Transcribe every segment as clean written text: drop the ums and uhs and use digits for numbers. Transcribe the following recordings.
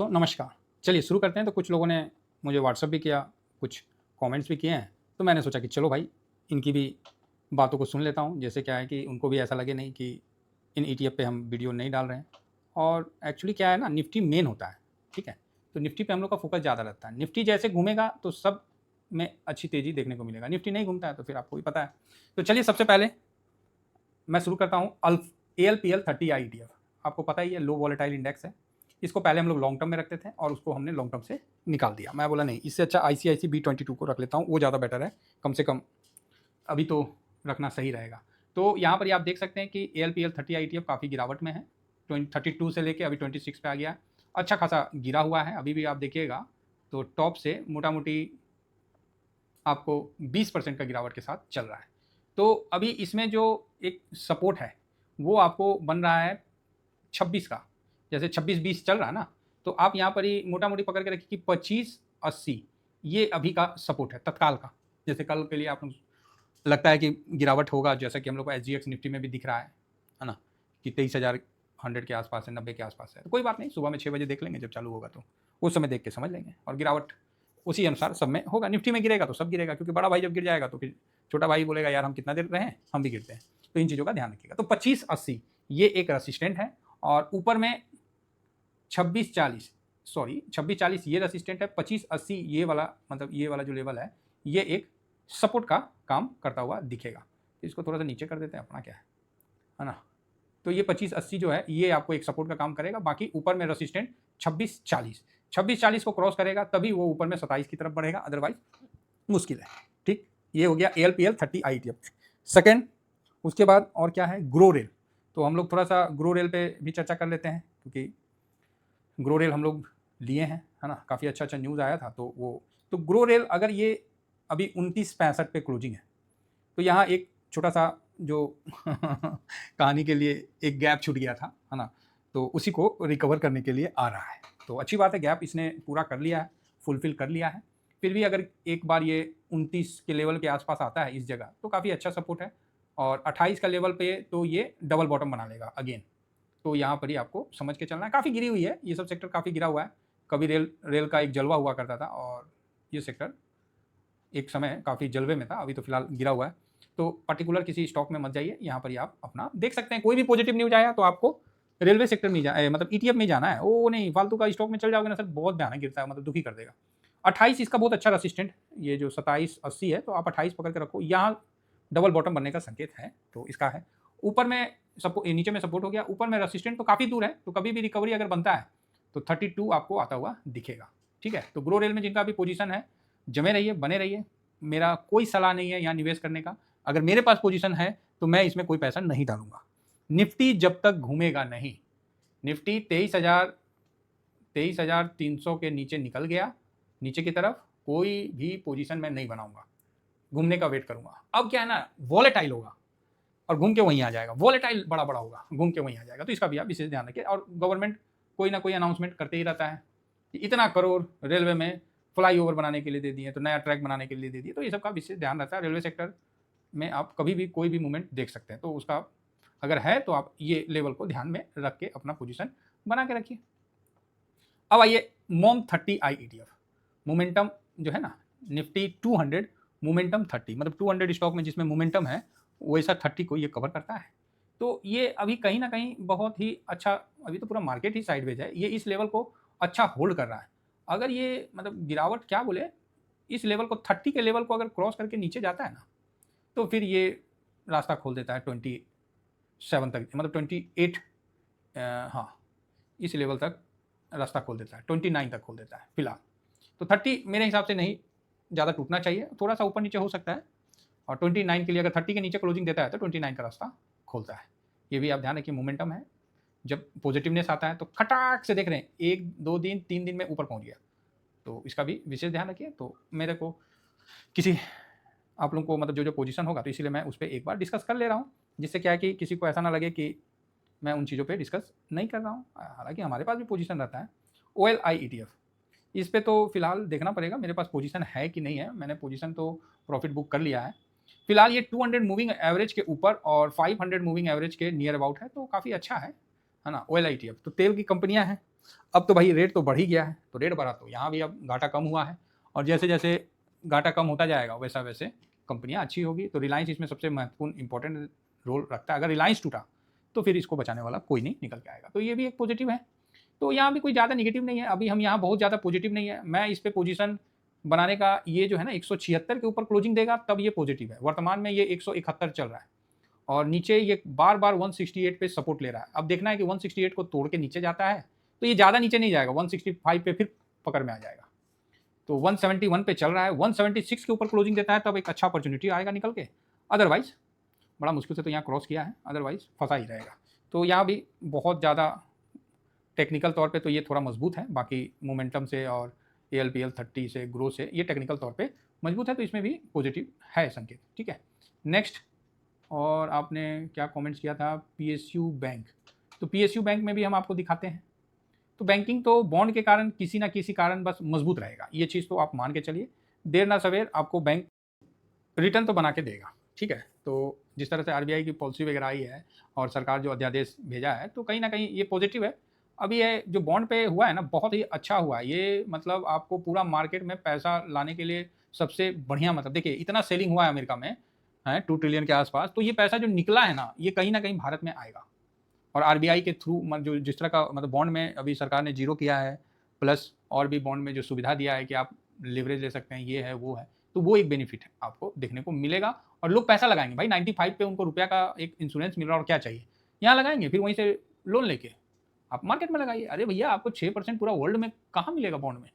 दोस्तों नमस्कार। चलिए शुरू करते हैं। तो कुछ लोगों ने मुझे व्हाट्सअप भी किया, कुछ कमेंट्स भी किए हैं, तो मैंने सोचा कि चलो भाई इनकी भी बातों को सुन लेता हूँ। जैसे क्या है कि उनको भी ऐसा लगे नहीं कि इन ईटीएफ पे हम वीडियो नहीं डाल रहे हैं। और एक्चुअली क्या है ना, निफ्टी मेन होता है, ठीक है। तो निफ्टी पे हम लोग का फोकस ज़्यादा रहता है। निफ्टी जैसे घूमेगा तो सब में अच्छी तेज़ी देखने को मिलेगा। निफ्टी नहीं घूमता है तो फिर आपको भी पता है। तो चलिए सबसे पहले मैं शुरू करता हूँ ALPL30I ETF। आपको पता ही है, लो वॉलेटाइल इंडेक्स है। इसको पहले हम लोग लॉन्ग टर्म में रखते थे और उसको हमने लॉन्ग टर्म से निकाल दिया। मैं बोला नहीं, इससे अच्छा ICICI B22 को रख लेता हूँ, वो ज़्यादा बेटर है। कम से कम अभी तो रखना सही रहेगा। तो यहाँ पर आप देख सकते हैं कि ALPL30I ETF काफ़ी गिरावट में है। 32 से लेके अभी 26 पे आ गया। अच्छा खासा गिरा हुआ है। अभी भी आप देखिएगा तो टॉप से मोटा मोटी आपको 20% का गिरावट के साथ चल रहा है। तो अभी इसमें जो एक सपोर्ट है वो आपको बन रहा है 26 का। जैसे 26-20 चल रहा है ना, तो आप यहाँ पर ही मोटा मोटी पकड़ के रखिए कि 25-80 ये अभी का सपोर्ट है तत्काल का। जैसे कल के लिए आप लगता है कि गिरावट होगा, जैसा कि हम लोग को SGX निफ्टी में भी दिख रहा है ना, कि 23,100 के आसपास है, 90 के आसपास है। तो कोई बात नहीं, सुबह में 6 बजे देख लेंगे जब चालू होगा, तो उस समय देख के समझ लेंगे। और गिरावट उसी अनुसार सब में होगा। निफ्टी में गिरेगा तो सब गिरेगा, क्योंकि बड़ा भाई जब गिर जाएगा तो फिर छोटा भाई बोलेगा यार हम कितना देर रहे हैं, हम भी गिरते हैं। तो इन चीज़ों का ध्यान रखिएगा। तो 25-80 ये एक रसिस्टेंट है, और ऊपर में 26-40 ये रसिस्टेंट है। 25-80 ये वाला, मतलब ये वाला जो लेवल है, ये एक सपोर्ट का काम करता हुआ दिखेगा। तो इसको थोड़ा सा नीचे कर देते हैं, अपना क्या है ना। तो ये 25-80 जो है ये आपको एक सपोर्ट का काम करेगा। बाकी ऊपर में रसिस्टेंट 26-40 को क्रॉस करेगा तभी वो ऊपर में 27 की तरफ बढ़ेगा, अदरवाइज मुश्किल है। ठीक, ये हो गया ALPL30I ETF। सेकेंड, उसके बाद और क्या है, ग्रो रेल। तो हम लोग थोड़ा सा ग्रो रेल पे भी चर्चा कर लेते हैं, क्योंकि ग्रो रेल हम लोग लिए हैं, है ना। काफ़ी अच्छा न्यूज़ आया था। तो ग्रो रेल अगर ये अभी 29.65 पे क्लोजिंग है, तो यहाँ एक छोटा सा जो कहानी के लिए एक गैप छूट गया था, है ना, तो उसी को रिकवर करने के लिए आ रहा है। तो अच्छी बात है, गैप इसने पूरा कर लिया है, फुलफिल कर लिया है। फिर भी अगर एक बार ये 29 के लेवल के आसपास आता है इस जगह, तो काफ़ी अच्छा सपोर्ट है। और 28 का लेवल पे तो ये डबल बॉटम बना लेगा अगेन। तो यहाँ पर ही आपको समझ के चलना है। काफ़ी गिरी हुई है ये सब सेक्टर, काफ़ी गिरा हुआ है। कभी रेल का एक जलवा हुआ करता था, और ये सेक्टर एक समय काफ़ी जलवे में था, अभी तो फिलहाल गिरा हुआ है। तो पर्टिकुलर किसी स्टॉक में मत जाइए, यहाँ पर ही आप अपना देख सकते हैं। कोई भी पॉजिटिव न्यूज आया तो आपको रेलवे सेक्टर में मतलब ETF में जाना है। वो नहीं फालतू का स्टॉक में चल जाओगे ना सर, बहुत भयानक गिरता है, मतलब दुखी कर देगा। 28 इसका बहुत अच्छा रसिस्टेंट, ये जो 27-80 है, तो आप 28 पकड़ के रखो। यहाँ डबल बॉटम बनने का संकेत है, तो इसका है। ऊपर में नीचे में सपोर्ट हो गया, ऊपर में रसिस्टेंट तो काफ़ी दूर है। तो कभी भी रिकवरी अगर बनता है तो 32 आपको आता हुआ दिखेगा। ठीक है, तो ग्रो रेल में जिनका भी पोजीशन है, जमे रहिए, बने रहिए। मेरा कोई सलाह नहीं है यहाँ निवेश करने का। अगर मेरे पास पोजीशन है तो मैं इसमें कोई पैसा नहीं डालूंगा। निफ्टी जब तक घूमेगा नहीं, निफ्टी 23,300 के नीचे निकल गया, नीचे की तरफ कोई भी पोजीशन मैं नहीं बनाऊंगा, घूमने का वेट करूंगा। अब क्या है ना, वॉलेटाइल होगा और घूम के वहीं आ जाएगा। वॉलेटाइल बड़ा बड़ा होगा, घूम के वहीं आ जाएगा। तो इसका भी आप विशेष ध्यान रखिए। और गवर्नमेंट कोई ना कोई अनाउंसमेंट करते ही रहता है कि इतना करोड़ रेलवे में फ्लाईओवर बनाने के लिए दे दिए, तो नया ट्रैक बनाने के लिए दे दिए। तो ये सब का विशेष ध्यान रहता है। रेलवे सेक्टर में आप कभी भी कोई भी मूवमेंट देख सकते हैं, तो उसका अगर है तो आप ये लेवल को ध्यान में रख के अपना पोजीशन बना के रखिए। अब आइए MOM30I ETF। मोमेंटम जो है ना, निफ्टी 200 मोमेंटम 30, मतलब 200 स्टॉक में जिसमें मोमेंटम है वैसा 30 को ये कवर करता है। तो ये अभी कहीं ना कहीं बहुत ही अच्छा, अभी तो पूरा मार्केट ही साइडवेज है, ये इस लेवल को अच्छा होल्ड कर रहा है। अगर ये मतलब गिरावट क्या बोले, इस लेवल को 30 के लेवल को अगर क्रॉस करके नीचे जाता है ना, तो फिर ये रास्ता खोल देता है 27 तक, मतलब 28, हाँ, इस लेवल तक रास्ता खोल देता है, 29 तक खोल देता है फिलहाल। तो 30 मेरे हिसाब से नहीं ज़्यादा टूटना चाहिए, थोड़ा सा ऊपर नीचे हो सकता है। और 29 के लिए अगर 30 के नीचे क्लोजिंग देता है तो 29 का रास्ता खोलता है। ये भी आप ध्यान रखिए। मोमेंटम है, जब पॉजिटिवनेस आता है तो खटाक से देख रहे हैं 1-2 दिन 3 दिन में ऊपर पहुंच गया, तो इसका भी विशेष ध्यान रखिए। तो मेरे को किसी आप लोगों को मतलब जो जो पोजीशन होगा, तो इसीलिए मैं उस पर एक बार डिस्कस कर ले रहा हूँ, जिससे क्या है कि किसी को ऐसा ना लगे कि मैं उन चीज़ों पे डिस्कस नहीं कर रहा हूँ। हालांकि हमारे पास भी पोजीशन रहता है। OLI ETF, इस पे तो फिलहाल देखना पड़ेगा मेरे पास पोजीशन है कि नहीं है। मैंने पोजीशन तो प्रॉफिट बुक कर लिया है। फिलहाल ये 200 मूविंग एवरेज के ऊपर और 500 मूविंग एवरेज के नियर अबाउट है, तो काफ़ी अच्छा है। है ना, ऑयल ETF, तो तेल की कंपनियां हैं। अब तो भाई रेट तो बढ़ ही गया है, तो रेट बढ़ा तो यहाँ भी अब घाटा कम हुआ है, और जैसे जैसे घाटा कम होता जाएगा वैसा वैसे कंपनियां अच्छी होगी। तो रिलायंस इसमें सबसे महत्वपूर्ण इंपॉर्टेंट रोल रखता है। अगर रिलायंस टूटा तो फिर इसको बचाने वाला कोई नहीं निकल के आएगा, तो ये भी एक पॉजिटिव है। तो यहाँ भी कोई ज़्यादा निगेटिव नहीं है, अभी हम यहाँ बहुत ज़्यादा पॉजिटिव नहीं है। मैं इस पे पोजीशन बनाने का, ये जो है ना 176 के ऊपर क्लोजिंग देगा तब ये पॉजिटिव है। वर्तमान में ये 171 चल रहा है और नीचे ये बार बार 168 पे सपोर्ट ले रहा है। अब देखना है कि 168 को तोड़ के नीचे जाता है तो ये ज़्यादा नीचे नहीं जाएगा, 165 पे फिर पकड़ में आ जाएगा। तो 171 पे चल रहा है, 176 के ऊपर क्लोजिंग देता है तब एक अच्छा अपॉर्चुनिटी आएगा निकल के। अदरवाइज बड़ा मुश्किल से तो यहाँ क्रॉस किया है, अदरवाइज फंसा ही रहेगा। तो यहाँ भी बहुत ज़्यादा टेक्निकल तौर पे तो ये थोड़ा मजबूत है, बाकी मोमेंटम से और ALPL 30 से ग्रोथ से ये टेक्निकल तौर पे मजबूत है, तो इसमें भी पॉजिटिव है संकेत। ठीक है, नेक्स्ट। और आपने क्या कमेंट्स किया था, PSU बैंक। तो PSU बैंक में भी हम आपको दिखाते हैं। तो बैंकिंग तो बॉन्ड के कारण किसी ना किसी कारण बस मजबूत रहेगा, ये चीज़ तो आप मान के चलिए। देर ना सवेर आपको बैंक रिटर्न तो बना के देगा। ठीक है, तो जिस तरह से RBI की पॉलिसी वगैरह आई है और सरकार जो अध्यादेश भेजा है, तो कहीं ना कहीं ये पॉजिटिव है। अभी ये जो बॉन्ड पे हुआ है ना, बहुत ही अच्छा हुआ है ये। मतलब आपको पूरा मार्केट में पैसा लाने के लिए सबसे बढ़िया, मतलब देखिए इतना सेलिंग हुआ है अमेरिका में, है 2 ट्रिलियन के आसपास, तो ये पैसा जो निकला है ना, ये कहीं ना कहीं भारत में आएगा। और RBI के थ्रू जो जिस तरह का मतलब बॉन्ड में अभी सरकार ने 0 किया है, प्लस और भी बॉन्ड में जो सुविधा दिया है कि आप लिवरेज ले सकते हैं, ये है वो है, तो वो एक बेनिफिट है आपको देखने को मिलेगा। और लोग पैसा लगाएंगे भाई, 95 पे उनको रुपया का एक इंश्योरेंस मिल रहा है और क्या चाहिए, यहाँ लगाएंगे, फिर वहीं से लोन लेके आप मार्केट में लगाइए। अरे भैया आपको 6% पूरा वर्ल्ड में कहाँ मिलेगा बॉन्ड में,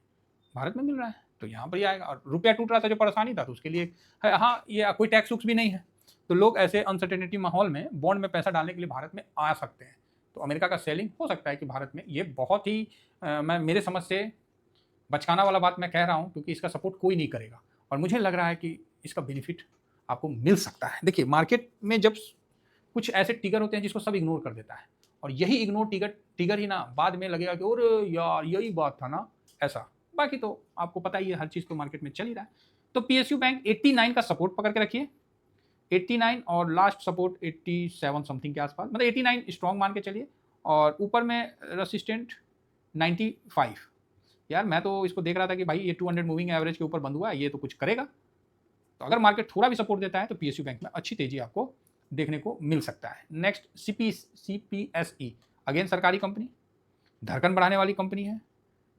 भारत में मिल रहा है, तो यहाँ पर ही आएगा। और रुपया टूट रहा था जो परेशानी था, तो उसके लिए है, हाँ ये कोई टैक्स वुक्स भी नहीं है, तो लोग ऐसे अनसर्टेनिटी माहौल में बॉन्ड में पैसा डालने के लिए भारत में आ सकते हैं। तो अमेरिका का सेलिंग हो सकता है कि भारत में ये बहुत ही मैं मेरे समझ से बचकाना वाला बात मैं कह रहा हूँ, क्योंकि इसका सपोर्ट कोई नहीं करेगा और मुझे लग रहा है कि इसका बेनिफिट आपको मिल सकता है। देखिए मार्केट में जब कुछ ऐसे टिगर होते हैं जिसको सब इग्नोर कर देता है, और यही इग्नोर टिगर ही ना बाद में लगेगा कि अरे यार यही बात था ना, ऐसा। बाकी तो आपको पता ही है, हर चीज़ तो मार्केट में चल ही रहा है। तो PSU बैंक 89 का सपोर्ट पकड़ के रखिए, 89 और लास्ट सपोर्ट 87 समथिंग के आसपास, मतलब 89 स्ट्रॉन्ग मान के चलिए, और ऊपर में रेसिस्टेंट 95। यार मैं तो इसको देख रहा था कि भाई ये 200 मूविंग एवरेज के ऊपर बंद हुआ है, ये तो कुछ करेगा। तो अगर मार्केट थोड़ा भी सपोर्ट देता है तो PSU बैंक में अच्छी तेजी आपको देखने को मिल सकता है। नेक्स्ट CPSE, अगेन सरकारी कंपनी, धड़कन बढ़ाने वाली कंपनी है।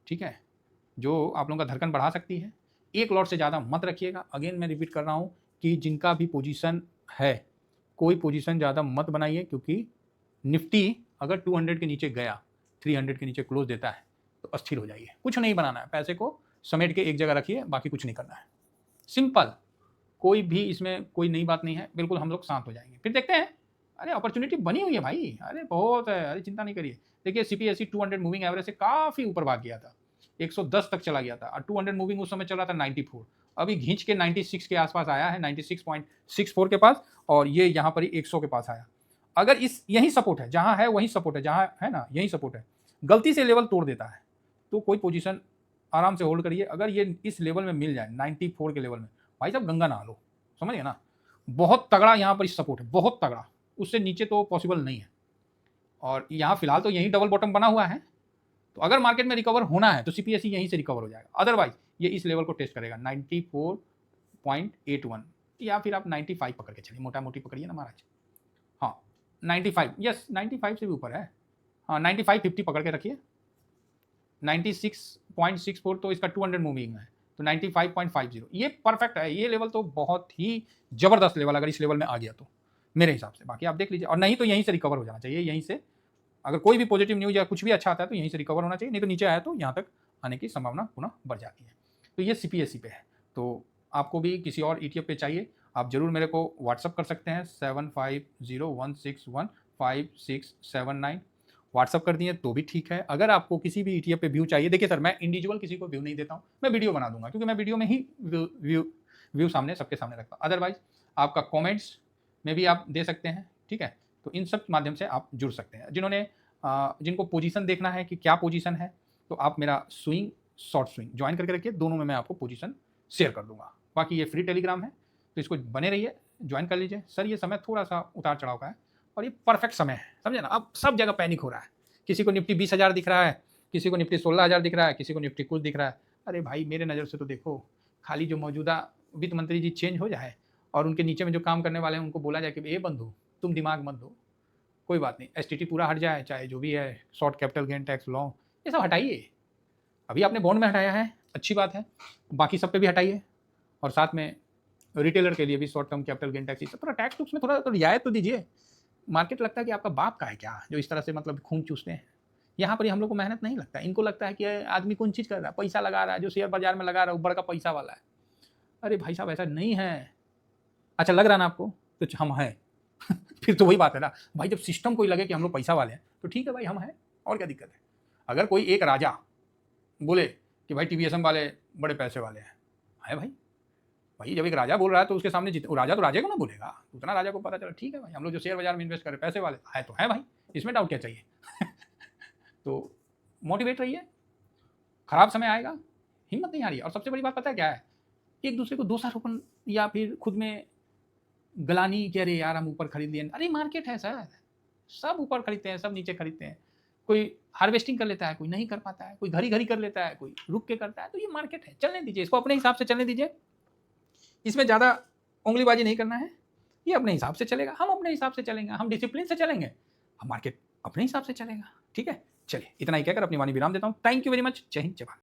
ठीक है, जो आप लोगों का धड़कन बढ़ा सकती है। एक लॉट से ज़्यादा मत रखिएगा, अगेन मैं रिपीट कर रहा हूँ कि जिनका भी पोजीशन है, कोई पोजीशन ज़्यादा मत बनाइए, क्योंकि निफ्टी अगर 200 के नीचे गया, 300 के नीचे क्लोज देता है तो अस्थिर हो जाइए। कुछ नहीं बनाना है, पैसे को समेट के एक जगह रखिए, बाकी कुछ नहीं करना है। सिंपल, कोई भी इसमें कोई नई बात नहीं है, बिल्कुल हम लोग शांत हो जाएंगे। फिर देखते हैं, अरे अपॉर्चुनिटी बनी हुई है भाई, अरे बहुत है, अरे चिंता नहीं करिए। देखिए CPSE 200 मूविंग एवरेज से काफ़ी ऊपर भाग गया था, 110 तक चला गया था, और 200 मूविंग उस समय चल रहा था 94, अभी घींच के 96 के आसपास आया है, 96.64 के पास, और ये यहाँ पर ही 100 के पास आया। अगर इस यही सपोर्ट है, जहाँ है वही सपोर्ट है, जहाँ है ना यही सपोर्ट है, गलती से लेवल तोड़ देता है तो कोई पोजीशन आराम से होल्ड करिए। अगर ये इस लेवल में मिल जाए 94 के लेवल में, भाई साहब गंगा नहा लो, समझिए ना, बहुत तगड़ा यहाँ पर इस सपोर्ट है, बहुत तगड़ा, उससे नीचे तो पॉसिबल नहीं है। और यहाँ फिलहाल तो यही डबल बॉटम बना हुआ है, तो अगर मार्केट में रिकवर होना है तो CPSE यहीं से रिकवर हो जाएगा, अदरवाइज ये इस लेवल को टेस्ट करेगा 94.81, या फिर आप 95 पकड़ के चलिए, मोटा मोटी पकड़िए ना महाराज। हाँ 95, यस 95 से भी ऊपर है, हाँ 95.50 पकड़ के रखिए। 96.64 तो इसका 200 मूविंग है, तो 95.50 ये परफेक्ट है। ये लेवल तो बहुत ही ज़बरदस्त लेवल, अगर इस लेवल में आ गया तो मेरे हिसाब से। बाकी आप देख लीजिए, और नहीं तो यहीं से रिकवर हो जाना चाहिए, यहीं से अगर कोई भी पॉजिटिव न्यूज़ या कुछ भी अच्छा आता है तो यहीं से रिकवर होना चाहिए, नहीं तो नीचे आया तो यहाँ तक आने की संभावना पुनः बढ़ जाती है। तो ये CPSE पे है। तो आपको भी किसी और ETF पे चाहिए, आप ज़रूर मेरे को व्हाट्सअप कर सकते हैं, 7501615679, व्हाट्सअप कर दिए तो भी ठीक है। अगर आपको किसी भी ETF पे व्यू चाहिए, देखिए सर मैं इंडिविजुअल किसी को व्यू नहीं देता हूँ, मैं वीडियो बना दूंगा, क्योंकि मैं वीडियो में ही व्यू सामने सबके सामने रखता हूँ। अदरवाइज आपका कमेंट्स में भी आप दे सकते हैं। ठीक है, तो इन सब माध्यम से आप जुड़ सकते हैं। जिनको पोजीशन देखना है कि क्या पोजीशन है, तो आप मेरा स्विंग शॉर्ट स्विंग ज्वाइन करके रखिए, दोनों में मैं आपको पोजीशन शेयर कर दूंगा। बाकी ये फ्री टेलीग्राम है, तो इसको बने रहिए, ज्वाइन कर लीजिए। सर ये समय थोड़ा सा उतार चढ़ाव का है और ये परफेक्ट समय है, समझे ना। अब सब जगह पैनिक हो रहा है, किसी को निफ्टी 20,000 दिख रहा है, किसी को निफ्टी 16,000 दिख रहा है, किसी को निफ्टी कुछ दिख रहा है। अरे भाई मेरे नज़र से तो देखो, खाली जो मौजूदा वित्त मंत्री जी चेंज हो जाए और उनके नीचे में जो काम करने वाले हैं उनको बोला जाए कि ए बंधु तुम दिमाग मत दो, कोई बात नहीं, एसटीटी पूरा हट जाए, चाहे जो भी है short capital gain tax law ये सब हटाइए। अभी आपने बॉन्ड में हटाया है, अच्छी बात है, बाकी सब पे भी हटाइए, और साथ में रिटेलर के लिए भी short term capital gain tax थोड़ा टैक्स टूक्स में थोड़ा तो रियायत तो दीजिए। मार्केट लगता है कि आपका बाप का है क्या, जो इस तरह से मतलब खून चूसते हैं। यहाँ पर ही हम लोग को मेहनत नहीं लगता, इनको लगता है कि आदमी कौन चीज़ कर रहा है, पैसा लगा रहा है, जो शेयर बाजार में लगा रहा है वो बड़ा पैसा वाला है। अरे भाई साहब ऐसा नहीं है। अच्छा लग रहा है ना आपको, तो हम हैं फिर तो वही बात है ना भाई, जब सिस्टम को ही लगे कि हम लोग पैसा वाले हैं तो ठीक है भाई, हम हैं, और क्या दिक्कत है। अगर कोई एक राजा बोले कि भाई टीवीएसएम वाले बड़े पैसे वाले हैं, है भाई जब एक राजा बोल रहा है तो उसके सामने राजा तो राजे को ना बोलेगा, उतना राजा को पता चला ठीक है भाई, हम लोग जो शेयर बाजार में इन्वेस्ट करें पैसे वाले है तो है भाई, इसमें डाउट क्या चाहिए तो मोटिवेट रहिए, खराब समय आएगा, हिम्मत नहीं हारिए। और सबसे बड़ी बात पता है क्या है, एक दूसरे को दोषारोपण या फिर खुद में गलानी कि अरे यार हम ऊपर खरीद लिए, अरे मार्केट है सर, सब ऊपर खरीदते हैं, सब नीचे खरीदते हैं, कोई हार्वेस्टिंग कर लेता है, कोई नहीं कर पाता है, कोई घड़ी घड़ी कर लेता है, कोई रुक के करता है, तो ये मार्केट है, चलने दीजिए, इसको अपने हिसाब से चलने दीजिए, इसमें ज़्यादा उंगलीबाजी नहीं करना है, ये अपने हिसाब से चलेगा, हम अपने हिसाब से चलेंगे, हम डिसिप्लिन से चलेंगे, हम मार्केट अपने हिसाब से चलेगा। ठीक है, चलिए इतना ही कहकर अपनी वाणी विराम देता हूँ। थैंक यू वेरी मच, जय हिंद जय भारत।